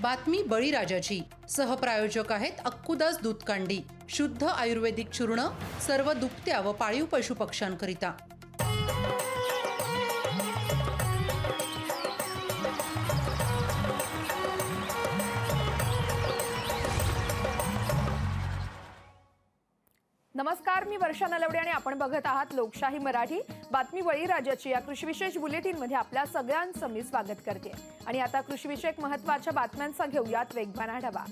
बातमी बळीराजाची. सहप्रायोजक आहेत अक्कुदास दूधकांडी. शुद्ध आयुर्वेदिक चूर्ण, सर्व दुभत्या व पाळीव पशुपक्ष्यांकरिता. नमस्कार, मी वर्षा नलवडे आणि आपण बघत आहात लोकशाही मराठी. बातमी बळीराजाची या कृषीविशेष बुलेटिनमध्ये आपल्या सगळ्यांचं मी स्वागत करते. आणि आता कृषीविषयक महत्त्वाच्या बातम्यांचा घेऊयात वेगवान आढावा.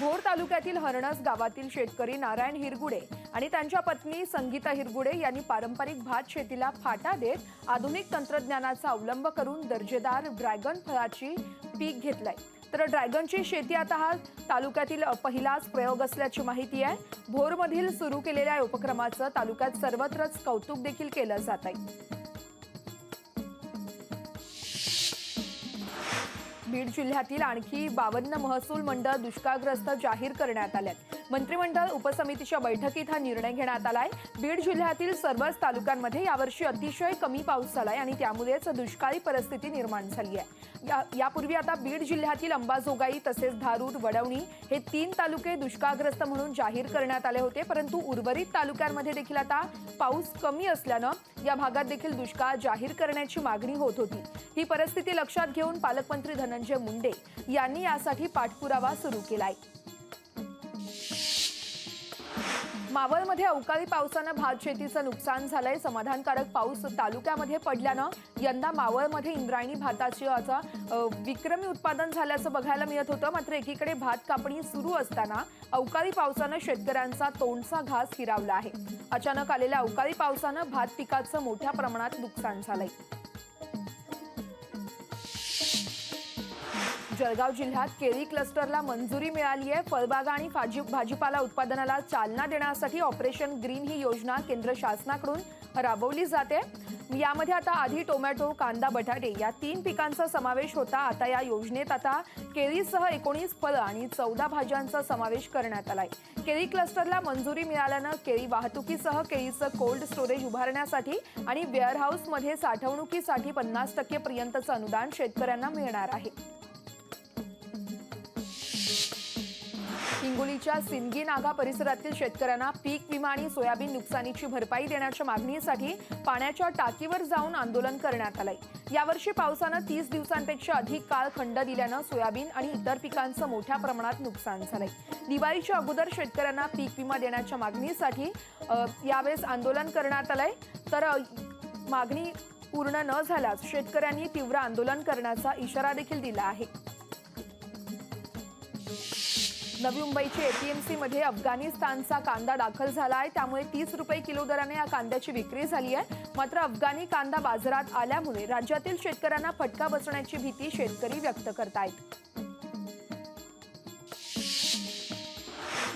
भोर तालुक्यातील हरणस गावातील शेतकरी नारायण हिरगुडे आणि त्यांच्या पत्नी संगीता हिरगुडे यांनी पारंपरिक भात शेतीला फाटा देत आधुनिक तंत्रज्ञानाचा अवलंब करून दर्जेदार ड्रॅगन फळाची पीक घेतलंय. तर ड्रॅगनची शेती आता हा तालुक्यातील पहिलाच प्रयोग असल्याची माहिती आहे. भोरमधील सुरू केलेल्या उपक्रमाचं तालुक्यात सर्वत्रच कौतुक देखील केलं जात आहे. बीड जिल्ह्यातील आणखी 52 महसूल मंडळ दुष्काळग्रस्त जाहीर करण्यात आल्यात. मंत्रिमंडळ उपसमितीच्या बैठकीत हा निर्णय घेण्यात आलाय. बीड जिल्ह्यातील सर्वच तालुक्यांमध्ये यावर्षी अतिशय कमी पाऊस झालाय आणि त्यामुळेच दुष्काळी परिस्थिती निर्माण झाली आहे. यापूर्वी आता बीड जिल्ह्यातील अंबाजोगाई तसेच धारूर, वडवणी हे 3 तालुके दुष्काळग्रस्त म्हणून जाहीर करण्यात आले होते. परंतु उर्वरित तालुक्यांमध्ये देखील आता पाऊस कमी असल्यानं या भागात देखील दुष्काळ जाहीर करण्याची मागणी होत होती. ही परिस्थिती लक्षात घेऊन पालकमंत्री धनंजय मुंडे यांनी यासाठी पाठपुरावा सुरू केलाय. मावळमध्ये अवकाळी पावसानं भात शेतीचं नुकसान झालंय. समाधानकारक पाऊस तालुक्यामध्ये पडल्यानं यंदा मावळमध्ये इंद्रायणी भाताचे आता विक्रमी उत्पादन झाल्याचं बघायला मिळत होतं. मात्र एकीकडे भात कापणी सुरू असताना अवकाळी पावसानं शेतकऱ्यांचा तोंडचा घास हिरावला आहे. अचानक आलेल्या अवकाळी पावसानं भात पिकाचं मोठ्या प्रमाणात नुकसान झालंय. जळगाव जिल्ह्यात केळी क्लस्टरला मंजुरी मिळाली आहे. फळबागा आणि भाजीपाला उत्पादनाला चालना देण्यासाठी ऑपरेशन ग्रीन ही योजना केंद्र शासनाकडून राबवली जाते. यामध्ये आता आधी टोमॅटो, कांदा, बटाटे या 3 पिकांचा समावेश होता. आता या योजनेत आता केळीसह 19 फळं आणि 14 भाज्यांचा समावेश करण्यात आलाय. केळी क्लस्टरला मंजुरी मिळाल्यानं केळी वाहतुकीसह केळीचं कोल्ड स्टोरेज उभारण्यासाठी आणि वेअरहाऊसमध्ये साठवणुकीसाठी 50% पर्यंतचं अनुदान शेतकऱ्यांना मिळणार आहे. हिंगोलीच्या सिंदगी नागा परिसरातील शेतकऱ्यांना पीक विमा आणि सोयाबीन नुकसानीची भरपाई देण्याच्या मागणीसाठी पाण्याच्या टाकीवर जाऊन आंदोलन करण्यात आलंय. यावर्षी पावसानं 30 दिवसांपेक्षा अधिक काळ खंड दिल्यानं सोयाबीन आणि इतर पिकांचं मोठ्या प्रमाणात नुकसान झालंय. दिवाळीच्या अगोदर शेतकऱ्यांना पीक विमा देण्याच्या मागणीसाठी यावेळेस आंदोलन करण्यात आलंय. तर मागणी पूर्ण न झाल्यास शेतकऱ्यांनी तीव्र आंदोलन करण्याचा इशारा देखील दिला आहे. नवी मुंबईच्या एपीएमसी मध्ये अफगाणिस्तानचा कांदा दाखल झाला आहे. त्यामुळे 30 रुपये किलो दराने या कांद्याची विक्री झाली आहे. मात्र अफगाणी कांदा बाजारात आल्यामुळे राज्यातील शेतकऱ्यांना फटका बसण्याची भीती शेतकरी व्यक्त करतायत.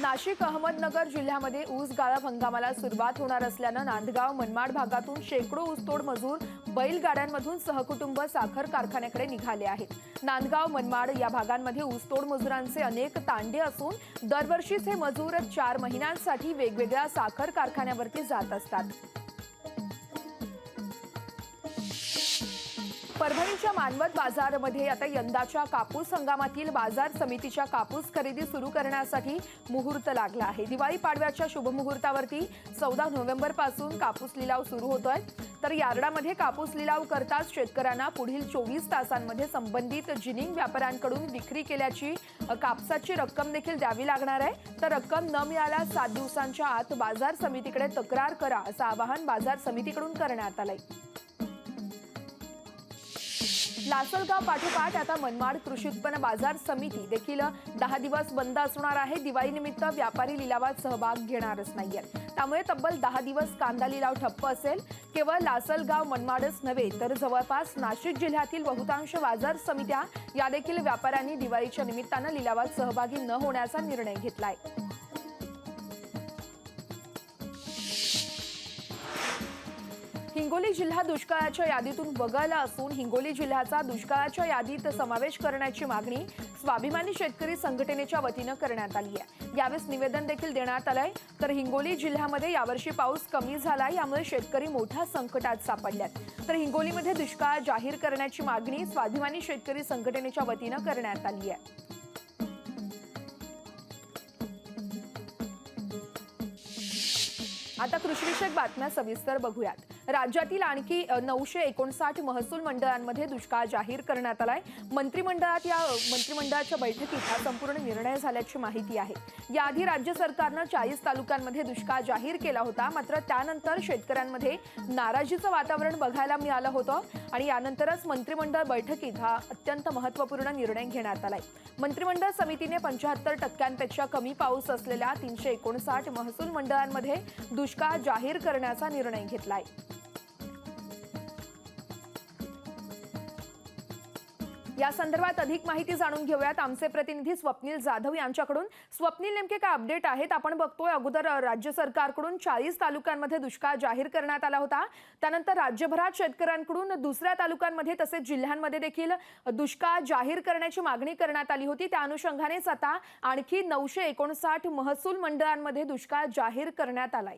नाशिक, अहमदनगर जिल्ह्यामध्ये ऊस गाळप हंगामाला सुरुवात होणार असल्यानं नांदगाव, मनमाड भागातून शेकडो ऊसतोड मजूर बैलगाड्यांमधून सहकुटुंब साखर कारखान्याकडे निघाले आहेत. नांदगाव, मनमाड या भागांमध्ये ऊसतोड मजुरांचे अनेक तांडे असून दरवर्षीच हे मजूर 4 महिन्यांसाठी वेगवेगळ्या साखर कारखान्यावरती जात असतात. परभणीच्या मानवत बाजारमध्ये आता यंदाच्या कापूस हंगामातील बाजार समितीच्या कापूस खरेदी सुरू करण्यासाठी मुहूर्त लागला आहे. दिवाळी पाडव्याच्या शुभमुहूर्तावरती 14 नोव्हेंबर पासून कापूस लिलाव सुरू होतोय. तर यार्डामध्ये कापूस लिलाव करताच शेतकऱ्यांना पुढील 24 तासांमध्ये संबंधित जिनिंग व्यापाऱ्यांकडून विक्री केल्याची कापसाची रक्कम देखील द्यावी लागणार आहे. तर रक्कम न मिळाल्यास 7 दिवसांच्या आत बाजार समितीकडे तक्रार करा असं आवाहन बाजार समितीकडून करण्यात आलंय. लासलगाव पाठोपाठ आता मनमाड कृषी उत्पन्न बाजार समिती देखील 10 दिवस बंद असणार आहे. दिवाळीनिमित्त व्यापारी लिलावात सहभाग घेणारच नाहीयेत. त्यामुळे तब्बल 10 दिवस कांदा लिलाव ठप्प असेल. केवळ लासलगाव, मनमाडच नव्हे तर जवळपास नाशिक जिल्ह्यातील बहुतांश बाजार समित्या या देखील व्यापाऱ्यांनी दिवाळीच्या निमित्तानं लिलावात सहभागी न होण्याचा निर्णय घेतलाय. हिंगोली जिल्हा दुष्काळाच्या यादीतून वगळला असून हिंगोली जिल्ह्याचा दुष्काळाच्या यादीत समावेश करण्याची मागणी स्वाभिमानी शेतकरी संघटनेच्या वतीनं करण्यात आली आहे। यावेळेस निवेदन देखील देण्यात आलंय। तर हिंगोली जिल्ह्यामध्ये यावर्षी पाऊस कमी झाला, यामुळे शेतकरी मोठ्या संकटात सापडल्यात। तर हिंगोलीमध्ये दुष्काळ जाहीर करण्याची मागणी स्वाभिमानी शेतकरी संघटनेच्या वतीनं करण्यात आली आहे। आता कृषीविषयक बातम्या सविस्तर बघूयात। राज्यातील आणखी 959 महसूल मंडळांमध्ये दुष्काळ जाहीर करण्यात आलाय। मंत्रिमंडळाच्या बैठकीत हा संपूर्ण निर्णय झाल्याची माहिती आहे। याआधी राज्य सरकारनं 40 तालुक्यांमध्ये दुष्काळ जाहीर केला होता, मात्र त्यानंतर शेतकऱ्यांमध्ये नाराजीचं वातावरण बघायला मिळालं होतं आणि यानंतरच मंत्रिमंडळ बैठकीत हा अत्यंत महत्त्वपूर्ण निर्णय घेण्यात आलाय। मंत्रिमंडळ समितीने 75% कमी पाऊस असलेल्या 359 महसूल मंडळांमध्ये दुष्काळ जाहीर करण्याचा निर्णय घेतलाय। या संदर्भात अधिक माहिती जाणून घेऊयात आमचे प्रतिनिधी स्वप्नील जाधव यांच्याकडून। स्वप्नील, नेमके काय अपडेट आहेत? आपण बघतोय अगोदर राज्य सरकारकडून 40 तालुक्यांमध्ये दुष्काळ जाहीर करण्यात आला होता, त्यानंतर राज्यभरात शेतकऱ्यांकडून दुसऱ्या तालुक्यांमध्ये तसेच जिल्ह्यांमध्ये देखील दुष्काळ जाहीर करण्याची मागणी करण्यात आली होती। त्या अनुषंगानेच आता आणखी 959 महसूल मंडळांमध्ये दुष्काळ जाहीर करण्यात आलाय।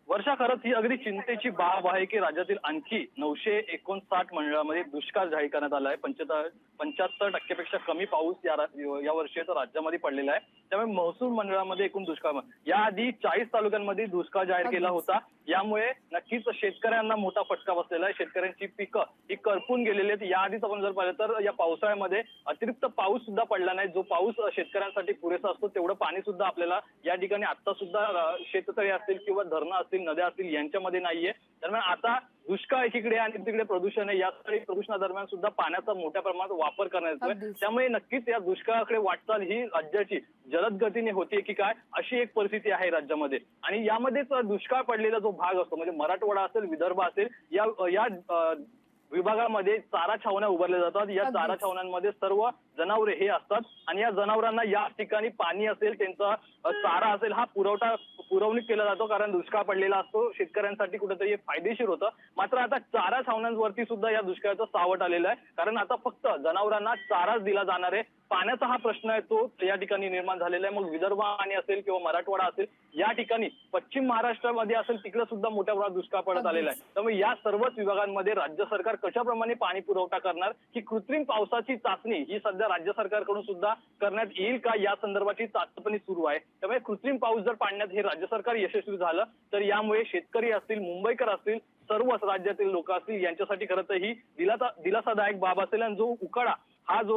वर्षा, खरंच ही अगदी चिंतेची बाब आहे की राज्यातील आणखी 959 मंडळामध्ये दुष्काळ जाहीर करण्यात आला आहे। 75% पेक्षा कमी पाऊस या वर्षी तर राज्यामध्ये पडलेला आहे। त्यामुळे महसूल मंडळामध्ये एकूण दुष्काळ याआधी 40 तालुक्यांमध्ये दुष्काळ जाहीर केला होता। यामुळे नक्कीच शेतकऱ्यांना मोठा फटका बसलेला आहे। शेतकऱ्यांची पिकं ही करपून गेलेली आहेत। याआधीच आपण जर पाहिलं तर या पावसाळ्यामध्ये अतिरिक्त पाऊस सुद्धा पडला नाही। जो पाऊस शेतकऱ्यांसाठी पुरेसा असतो तेवढं पाणी सुद्धा आपल्याला या ठिकाणी आता सुद्धा शेततळे असतील किंवा धरणं असतील, नद्या असतील यांच्यामध्ये नाहीये। दरम्यान आता दुष्काळ एकीकडे आणि तिकडे प्रदूषण आहे। यासाठी प्रदूषणादरम्यान सुद्धा पाण्याचा मोठ्या प्रमाणात वापर करण्यात येतोय। त्यामुळे नक्कीच या दुष्काळाकडे वाटचाल ही राज्याची जलद गतीने होती की काय अशी एक परिस्थिती आहे राज्यामध्ये। आणि यामध्येच दुष्काळ पडलेला जो भाग असतो म्हणजे मराठवाडा असेल, विदर्भ असेल, या विभागामध्ये चारा छावण्या उभारल्या जातात। या चारा छावण्यांमध्ये सर्व जनावरे हे असतात आणि या जनावरांना या ठिकाणी पाणी असेल, त्यांचा चारा असेल हा पुरवणी केला जातो, कारण दुष्काळ पडलेला असतो। शेतकऱ्यांसाठी कुठेतरी फायदेशीर होतं। मात्र आता चारा छावण्यांवरती सुद्धा या दुष्काळाचं सावट आलेलं आहे, कारण आता फक्त जनावरांना चाराच दिला जाणार आहे। पाण्याचा हा प्रश्न आहे तो या ठिकाणी निर्माण झालेला आहे। मग विदर्भ आणि असेल किंवा मराठवाडा असेल, या ठिकाणी पश्चिम महाराष्ट्रामध्ये असेल तिकडे सुद्धा मोठ्या प्रमाणात दुष्काळ पडत आलेला आहे। त्यामुळे या सर्वच विभागांमध्ये राज्य सरकार कशाप्रमाणे पाणी पुरवठा करणार ही कृत्रिम पावसाची चाचणी ही सध्या राज्य सरकारकडून सुद्धा करण्यात येईल का, या संदर्भाची चाचपणी सुरू आहे। त्यामुळे कृत्रिम पाऊस जर पाडण्यात हे राज्य सरकार यशस्वी झालं तर यामुळे शेतकरी असतील, मुंबईकर असतील, सर्वच राज्यातील लोक असतील यांच्यासाठी खरं तर ही दिलासादायक बाब असेल। आणि जो उकाडा हा जो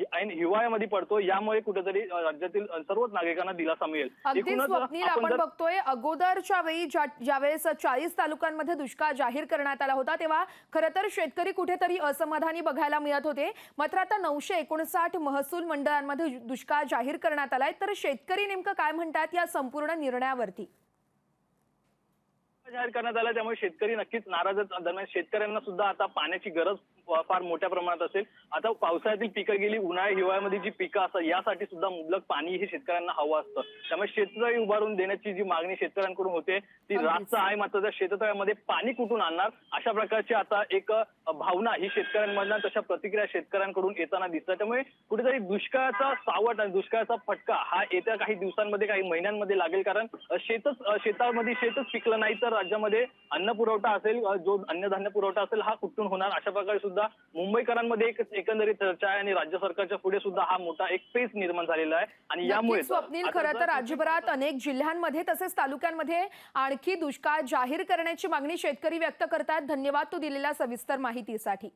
हिवाळ्यामध्ये पडतो यामुळे कुठेतरी राज्यातील सर्वच नागरिकांना दिलासा मिळेल। अगदी स्वप्नील, आपण बघतोय अगोदरच्या वेळी ज्यावेळेस 40 तालुक्यांमध्ये दुष्काळ जाहीर करण्यात आला होता तेव्हा खरं तर शेतकरी कुठेतरी असमाधानी बघायला मिळत होते। मात्र आता 959 महसूल मंडळांमध्ये दुष्काळ जाहीर करण्यात आलाय, तर शेतकरी नेमकं काय म्हणतात या संपूर्ण निर्णयावरती? जाहीर करण्यात आला त्यामुळे शेतकरी नक्कीच नाराजच। दरम्यान शेतकऱ्यांना सुद्धा आता पाण्याची गरज फार मोठ्या प्रमाणात असेल। आता पावसाळ्यातील पिकं गेली, उन्हाळी हिवाळ्यामध्ये जी पिकं असतात यासाठी सुद्धा मुबलक पाणी हे शेतकऱ्यांना हवं असतं। त्यामुळे शेततळी उभारून देण्याची जी मागणी शेतकऱ्यांकडून होते ती रास्त आहे। मात्र त्या शेततळ्यामध्ये पाणी कुठून आणणार अशा प्रकारची आता एक भावना ही शेतकऱ्यांमधून, तशा प्रतिक्रिया शेतकऱ्यांकडून येताना दिसतात। त्यामुळे कुठेतरी दुष्काळाचा सावट आणि दुष्काळाचा फटका हा येत्या काही दिवसांमध्ये, काही महिन्यांमध्ये लागेल, कारण शेतामध्ये शेतच पिकलं नाही तर राज्यामध्ये अन्न पुरवठा असेल, जो अन्नधान्य पुरवठा असेल हा कुठून होणार अशा प्रकारे सुद्धा मुंबईकरांमध्ये एक एकंदरीत चर्चा आहे। आणि राज्य सरकारच्या पुढे सुद्धा हा मोठा एक पेच निर्माण झालेला आहे। आणि यामुळे स्वप्नील, खरं तर राज्यभरात अनेक जिल्ह्यांमध्ये तसेच तालुक्यांमध्ये आणखी दुष्काळ जाहीर करण्याची मागणी शेतकरी व्यक्त करतात। धन्यवाद तू दिलेल्या सविस्तर माहितीसाठी।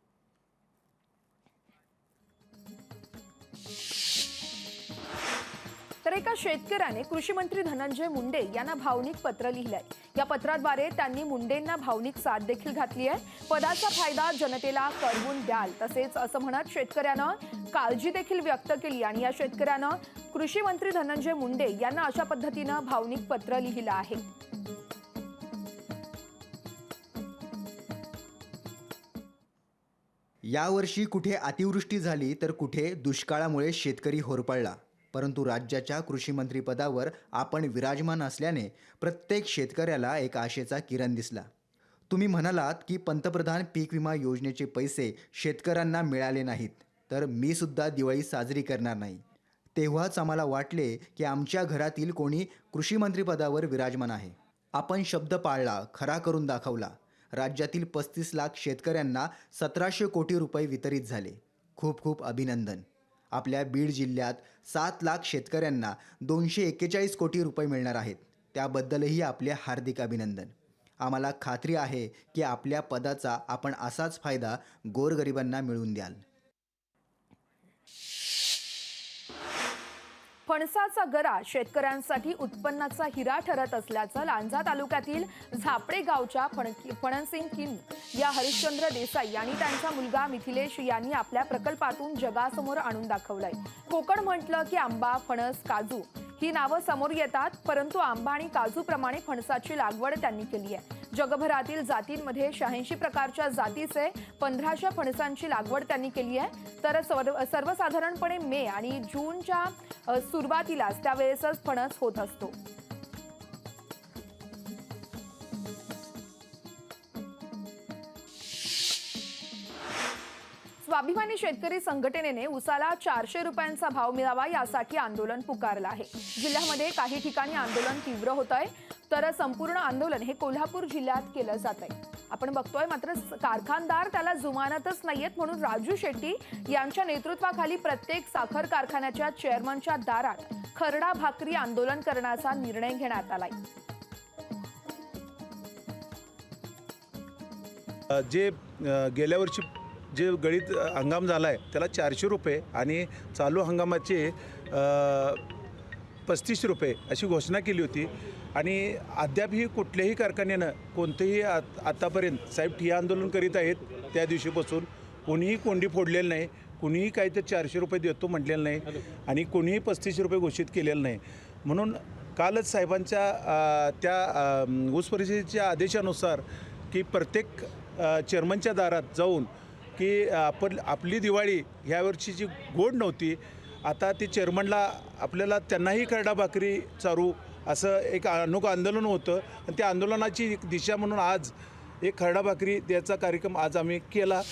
तर एका शेतकऱ्याने कृषी मंत्री धनंजय मुंडे यांना भावनिक पत्र लिहिलंय। या पत्राद्वारे त्यांनी मुंडेंना भावनिक साथ देखील घातली आहे। पदाचा फायदा जनतेला कळवून द्याल तसेच असं म्हणत शेतकऱ्यानं काळजी देखील व्यक्त केली। आणि या शेतकऱ्यानं कृषी मंत्री धनंजय मुंडे यांना अशा पद्धतीनं भावनिक पत्र लिहिलं आहे। यावर्षी कुठे अतिवृष्टी झाली तर कुठे दुष्काळामुळे शेतकरी होरपळला, परंतु राज्याच्या कृषी मंत्रीपदावर आपण विराजमान असल्याने प्रत्येक शेतकऱ्याला एक आशेचा किरण दिसला। तुम्ही म्हणालात की पंतप्रधान पीक विमा योजनेचे पैसे शेतकऱ्यांना मिळाले नाहीत, तर मी सुद्धा दिवाळी साजरी करणार नाही. तेव्हाच आम्हाला वाटले की आमच्या घरातील कोणी कृषीमंत्रीपदावर विराजमान आहे. आपण शब्द पाळला, खरा करून दाखवला. राज्यातील 35 लाख शेतकऱ्यांना 1700 कोटी रुपये वितरित झाले. खूप खूप अभिनंदन. आपल्या बीड जिल्ह्यात 7 लाख शेतकऱ्यांना 241 कोटी रुपये मिळणार आहेत. त्याबद्दलही आपले हार्दिक अभिनंदन. आम्हाला खात्री आहे की आपल्या पदाचा आपण असाच फायदा गोरगरिबांना मिळवून द्याल. फणसाचा गरा शेतकऱ्यांसाठी उत्पन्नाचा हिरा ठरत असल्याचं लांजा तालुक्यातील झापडे गावच्या फणसिंग किन या हरिश्चंद्र देसाई आणि त्यांचा मुलगा मिथिलेश यांनी आपल्या प्रकल्पातून जगासमोर आणून दाखवलंय. कोकण म्हटलं की आंबा, फणस, काजू ही नावं समोर येतात, परंतु आंबा आणि काजूप्रमाणे फणसाची लागवड त्यांनी केली आहे. जगभरातील जातींमध्ये 86 प्रकारच्या जातीचे 1500 फणसांची लागवड त्यांनी केली आहे. तर सर्वसाधारणपणे मे आणि जूनच्या सुरुवातीलाच त्यावेळेसच फणस होत असतो. स्वाभिमानी शेतकरी संघटनेने उसाला 400 रुपयांचा भाव मिळावा यासाठी आंदोलन पुकारलं आहे. जिल्ह्यामध्ये काही ठिकाणी आंदोलन तीव्र होत आहे, तर संपूर्ण आंदोलन हे कोल्हापूर जिल्ह्यात केलं जात आहे. आपण बघतोय मात्र कारखानदार त्याला जुमानतच नाहीयेत, म्हणून राजू शेट्टी यांच्या नेतृत्वाखाली प्रत्येक साखर कारखान्याच्या चेअरमनच्या दारात खरडा भाकरी आंदोलन करण्याचा निर्णय घेण्यात आलाय. जे गेल्या वर्षी जे गळीत हंगाम झाला आहे त्याला 400 रुपये आणि चालू हंगामाचे 35 रुपये अशी घोषणा केली होती. आणि अद्यापही कुठल्याही कारखान्यानं कोणतेही आतापर्यंत साहेब ठिय्या आंदोलन करीत आहेत त्या दिवशीपासून कोणीही कोंडी फोडलेलं नाही, कुणीही काहीतरी 400 रुपये देतो म्हटलेलं नाही आणि कोणीही 35 रुपये घोषित केलेलं नाही. म्हणून कालच साहेबांच्या त्या ऊस परिषदेच्या आदेशानुसार की प्रत्येक चेअरमनच्या दारात जाऊन की आपली दिवाळी ह्या वर्षीची गोड नव्हती, आता ती चेअरमनला आपल्याला त्यांनाही खरडा भाकरी चारू असं एक अनोखं आंदोलन होतं. आणि त्या आंदोलनाची एक दिशा म्हणून आज एक खरडा भाकरी द्यायचा कार्यक्रम आज आम्ही केला.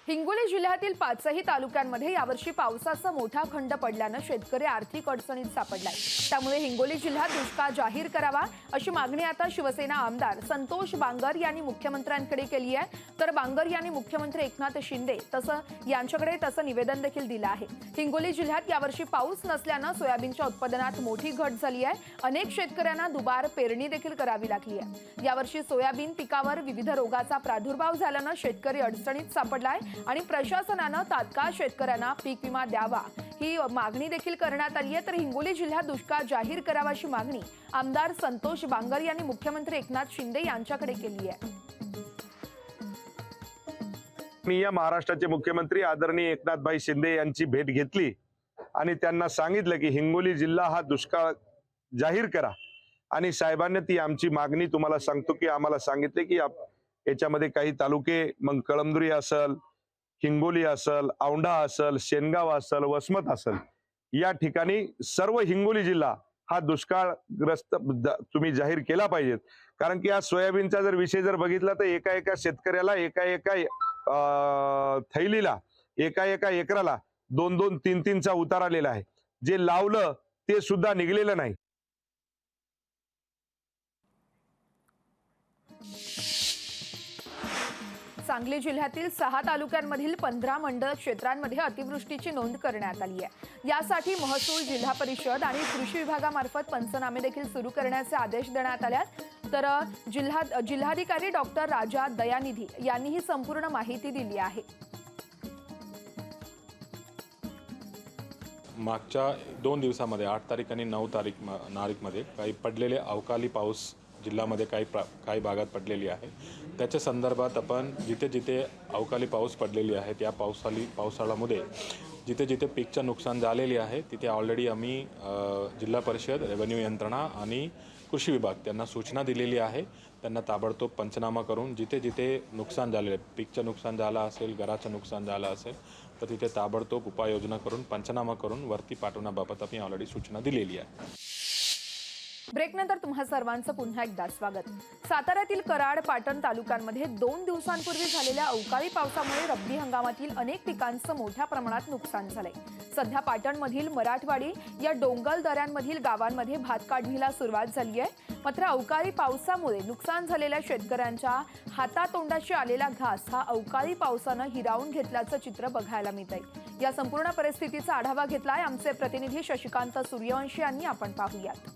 हिंगोली जिल्ह्यातील 5ही तालुक्यांमध्ये यावर्षी पावसाचा मोठा खंड पडल्यानं शेतकरी आर्थिक अडचणीत सापडलाय. त्यामुळे हिंगोली जिल्ह्यात दुष्काळ जाहीर करावा अशी मागणी आता शिवसेना आमदार संतोष बांगर यांनी मुख्यमंत्र्यांकडे केली आहे. तर बांगर यांनी मुख्यमंत्री एकनाथ शिंदे यांच्याकडे तसं निवेदन देखील दिलं आहे. हिंगोली जिल्ह्यात यावर्षी पाऊस नसल्यानं सोयाबीनच्या उत्पादनात मोठी घट झाली आहे. अनेक शेतकऱ्यांना दुबार पेरणी देखील करावी लागली आहे. यावर्षी सोयाबीन पिकावर विविध रोगाचा प्रादुर्भाव झाल्यानं शेतकरी अडचणीत सापडलाय आणि प्रशासनानं तात्काळ शेतकऱ्यांना पीक विमा द्यावा ही मागणी देखील करण्यात आली आहे. तर हिंगोली जिल्ह्यात दुष्काळ जाहीर करावा अशी मागणी आमदार संतोष बांगर यांनी मुख्यमंत्री एकनाथ शिंदे यांच्याकडे केली आहे. मी या महाराष्ट्राचे मुख्यमंत्री आदरणीय एकनाथभाई शिंदे यांची भेट घेतली आणि त्यांना सांगितलं की हिंगोली जिल्हा हा दुष्काळ जाहीर करा. आणि साहेबांनी ती आमची मागणी तुम्हाला सांगतो की आम्हाला सांगितले की याच्यामध्ये काही तालुके मग कळमनुरी असेल, हिंगोली असेल, औंढा असेल, शेनगाव असेल, वसमत असेल, या ठिकाणी सर्व हिंगोली जिल्हा हा दुष्काळग्रस्त तुम्ही जाहीर केला पाहिजेत. कारण की या सोयाबीनचा जर विषय जर बघितला तर एका शेतकऱ्याला एका थैलीला एका एकराला 2-2, 3-3चा उतार आलेला आहे. जे लावलं ते सुद्धा निघलेलं नाही. सांगली जिल्ह्यातील 6 तालुक्यांमधील 15 मंडळ क्षेत्रांमध्ये अतिवृष्टीची नोंद करण्यात आली आहे. यासाठी महसूल, जिल्हा परिषद आणि कृषी विभागामार्फत पंचनामे देखील सुरू करण्याचे आदेश देण्यात आले आहेत. तर जिल्हाधिकारी डॉक्टर राजा दयानिधी यांनी ही संपूर्ण माहिती दिली आहे. मागच्या 2 दिवसामध्ये 8 तारीख आणि 9 तारीखमध्ये काही पडलेले अवकाळी पाऊस जिल्ह्यामध्ये काही भागात पडलेली आहे. त्याच्या संदर्भात आपण जिथे जिथे अवकाळी पाऊस पडलेली आहे त्या पावसाळ्यामध्ये जिथे जिथे पीकचं नुकसान झालेले आहे तिथे ऑलरेडी आम्ही जिल्हा परिषद, रेव्हेन्यू यंत्रणा आणि कृषी विभाग त्यांना सूचना दिलेली आहे. त्यांना ताबडतोब पंचनामा करून जिथे जिथे नुकसान झालेले, पीकचं नुकसान झालं असेल, घराचं नुकसान झालं असेल तर तिथे ताबडतोब उपाययोजना करून पंचनामा करून वरती पाठवण्याबाबत आम्ही ऑलरेडी सूचना दिलेली आहे. ब्रेकनंतर तुम्हा सर्वांचं पुन्हा एकदा स्वागत. साताऱ्यातील कराड, पाटण तालुक्यांमध्ये 2 दिवसांपूर्वी झालेल्या अवकाळी पावसामुळे रब्बी हंगामातील अनेक पिकांचं मोठ्या प्रमाणात नुकसान झालंय. सध्या पाटणमधील मराठवाडी या डोंगर दऱ्यांमधील गावांमध्ये भात काढणीला सुरुवात झाली आहे. मात्र अवकाळी पावसामुळे नुकसान झालेल्या शेतकऱ्यांच्या हातातोंडाशी आलेला घास हा अवकाळी पावसानं हिरावून घेतल्याचं चित्र बघायला मिळतंय. या संपूर्ण परिस्थितीचा आढावा घेतलाय आमचे प्रतिनिधी शशिकांत सूर्यवंशी यांनी. आपण पाहूयात.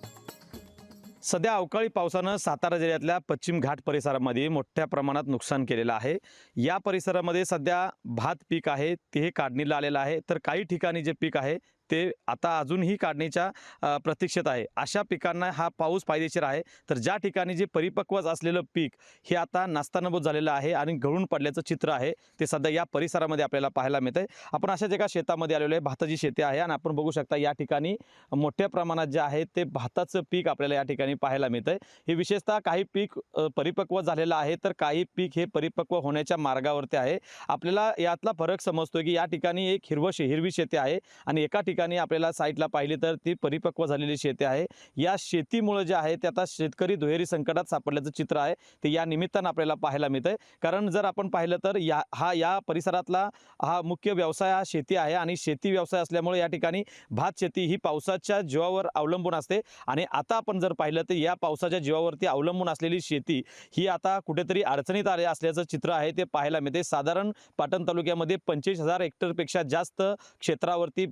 सध्या अवकाळी पावसानं सातारा जिल्ह्यातल्या पश्चिम घाट परिसरामध्ये मोठ्या प्रमाणात नुकसान केलेलं आहे. या परिसरामध्ये सध्या भात पीक आहे ते काढणीला आलेलं आहे, तर काही ठिकाणी जे पीक आहे ते आता अजूनही काढणीच्या प्रतीक्षेत आहे. अशा पिकांना हा पाऊस फायदेशीर आहे. तर ज्या ठिकाणी जे परिपक्व असलेलं पीक हे आता नास्तानबूत झालेलं आहे आणि गळून पडल्याचं चित्र आहे ते सध्या या परिसरामध्ये आपल्याला पाहायला मिळतंय. आपण अशाच एका शेतामध्ये आलेलो आहे. भाताची शेती आहे आणि आपण बघू शकता या ठिकाणी मोठ्या प्रमाणात जे आहे ते भाताचं पीक आपल्याला या ठिकाणी पाहायला मिळतंय. हे विशेषतः काही पीक परिपक्व झालेलं आहे, तर काही पीक हे परिपक्व होण्याच्या मार्गावरती आहे. आपल्याला यातला फरक समजतोय की या ठिकाणी एक हिरवी शेती आहे आणि एका ठिकाणी आपल्याला साईडला पाहिली तर ती परिपक्व झालेली शेती आहे. या शेतीमुळे जे आहे ते आता शेतकरी दुहेरी संकटात सापडल्याचं चित्र आहे ते या निमित्तानं आपल्याला पाहायला मिळतंय. कारण जर आपण पाहिलं तर या परिसरातला हा मुख्य व्यवसाय हा शेती आहे आणि शेती व्यवसाय असल्यामुळे या ठिकाणी भात शेती ही पावसाच्या जीवावर अवलंबून असते. आणि आता आपण जर पाहिलं तर या पावसाच्या जीवावरती अवलंबून असलेली शेती ही आता कुठेतरी अडचणीत आली असल्याचं चित्र आहे ते पाहायला मिळते. साधारण पाटण तालुक्यामध्ये 25,000 हेक्टरपेक्षा जास्त क्षेत्रावरती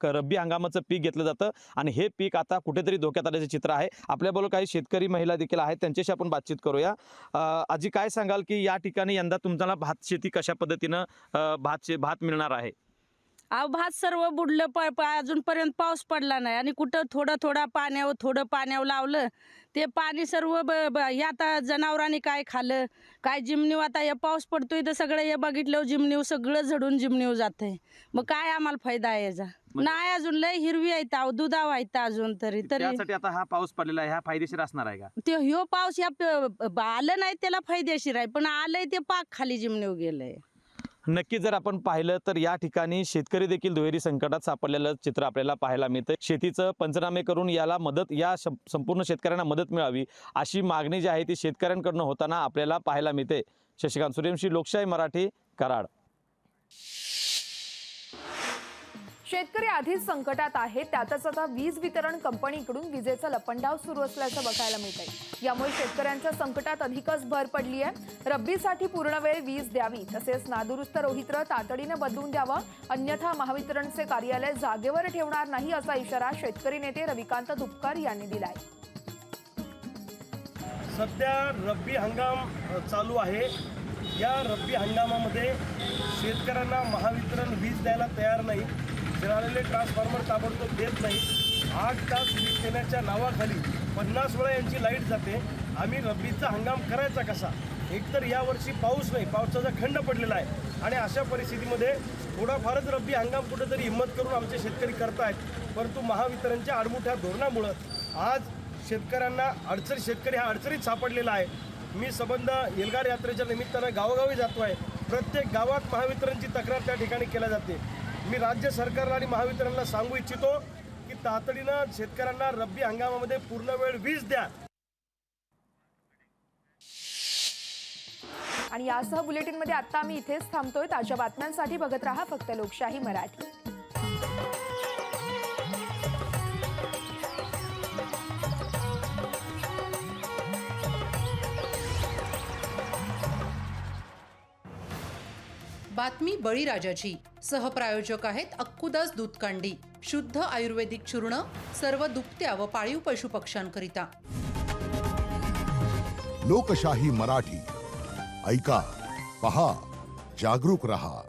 रब्बी हंगामाचं पीक घेतलं जातं आणि हे पीक आता कुठेतरी धोक्यात आल्याचं चित्र आहे. आपल्याबरोबर काही शेतकरी महिला देखील आहेत, त्यांच्याशी आपण बातचीत करूया. आजी, काय सांगाल की या ठिकाणी यंदा तुमच्याला भात शेती कशा पद्धतीनं भात मिळणार आहे? भात सर्व बुडलं, अजूनपर्यंत पाऊस पडला नाही आणि कुठं थोडं पाण्यावर लावलं ते पाणी सर्व हे आता जनावरांनी काय खाल्लं, काय जिमनीव. आता हे पाऊस पडतोय तर सगळं हे बघितलं जिमनीव सगळं झडून जिमनीव जातंय. मग काय आम्हाला फायदा आहे याचा? नाही, अजून लय हिरवी आहेत, दुधाव आहेत अजून तरी त्यासाठी आता हा पाऊस पडलेला आहे, हा फायदेशीर असणार आहे का? ते ह्यो पाऊस आलं नाही त्याला फायदेशीर आहे, पण आलंय ते पाक खाली जिमनीव गेलंय. नक्की जर आपण पाहिलं तर या ठिकाणी शेतकरी देखील दुहेरी संकटात सापडलेलं चित्र आपल्याला पाहायला मिळतं. शेतीचं पंचनामे करून याला मदत, या संपूर्ण शेतकऱ्यांना मदत मिळावी अशी मागणी जी आहे ती शेतकऱ्यांकडून होताना आपल्याला पाहायला मिळते. शशिकांत सूर्यवंशी, लोकशाही मराठी, कराड. शेतकरी आधीच संकटात आहे, त्यातच आता वीज वितरण कंपनीकडून विजेचा लपंडाव सुरू असल्याचं बघायला मिळतंय. यामुळे शेतकऱ्यांच्या संकटात अधिकच भर पडली आहे. रब्बीसाठी पूर्ण वेळ वीज द्यावी, तसेच नादुरुस्त रोहित्र तातडीने बदलून द्यावं, अन्यथा महावितरणचे कार्यालय जागेवर ठेवणार नाही असा इशारा शेतकरी नेते रविकांत तुपकर यांनी दिलाय. सध्या रब्बी हंगाम चालू आहे. या रब्बी हंगामामध्ये शेतकऱ्यांना महावितरण वीज द्यायला तयार नाही. जळालेले ट्रान्सफॉर्मर ताबडतोब देत नाही. 8 तास वीज देण्याच्या नावाखाली 50 वेळा यांची लाईट जाते. आम्ही रब्बीचा हंगाम करायचा कसा? एकतर यावर्षी पाऊस नाही, पावसाचा खंड पडलेला आहे आणि अशा परिस्थितीमध्ये थोडाफारच रब्बी हंगाम कुठेतरी हिंमत करून आमचे शेतकरी करतायत. परंतु महावितरणच्या आडमुठ्या धोरणामुळं आज शेतकरी हा अडचणीत सापडलेला आहे. मी संबंध एल्गार यात्रेच्या निमित्तानं गावोगावी जातो आहे. प्रत्येक गावात महावितरणची तक्रार त्या ठिकाणी केल्या जाते. मी राज्य सरकारला आणि महावितरणला सांगू इच्छितो की तातडीनं शेतकऱ्यांना रब्बी हंगामामध्ये पूर्ण वेळ वीज द्या. आणि यासह बुलेटिनमध्ये आता आम्ही इथेच थांबतोय. ताज्या बातम्यांसाठी बघत राहा फक्त लोकशाही मराठी. बातमी बळीराजाची. सहप्रायोजक आहेत अक्कुदास दूधकांडी, शुद्ध आयुर्वेदिक चूर्ण, सर्व दुभत्या व पाळीव पशुपक्ष्यांकरिता. लोकशाही मराठी, ऐका, पहा, जागरूक रहा.